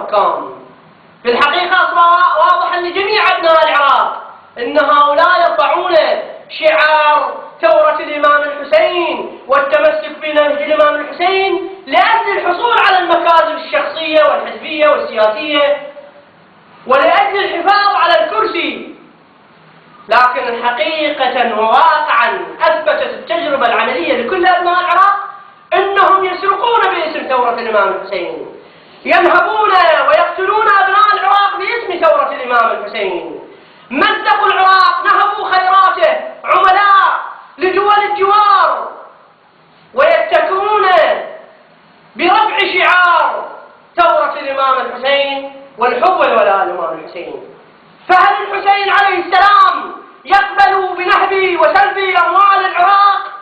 الحكام. في الحقيقة واضح لجميع أبناء العراق أن هؤلاء يرفعون شعار ثورة الإمام الحسين والتمسك بنهج الإمام الحسين لأجل الحصول على المكاسب الشخصية والحزبية والسياسية ولأجل الحفاظ على الكرسي. لكن حقيقة وواقعا أثبتت التجربة العملية لكل أبناء العراق أنهم يسرقون باسم ثورة الإمام الحسين، ينهبون ويقتلون أبناء العراق باسم ثورة الإمام الحسين، مزقوا العراق، نهبوا خيراته، عملاء لدول الجوار، ويتكئون برفع شعار ثورة الإمام الحسين والحب والولاء للإمام الحسين. فهل الحسين عليه السلام يقبل بنهب وسلب أموال العراق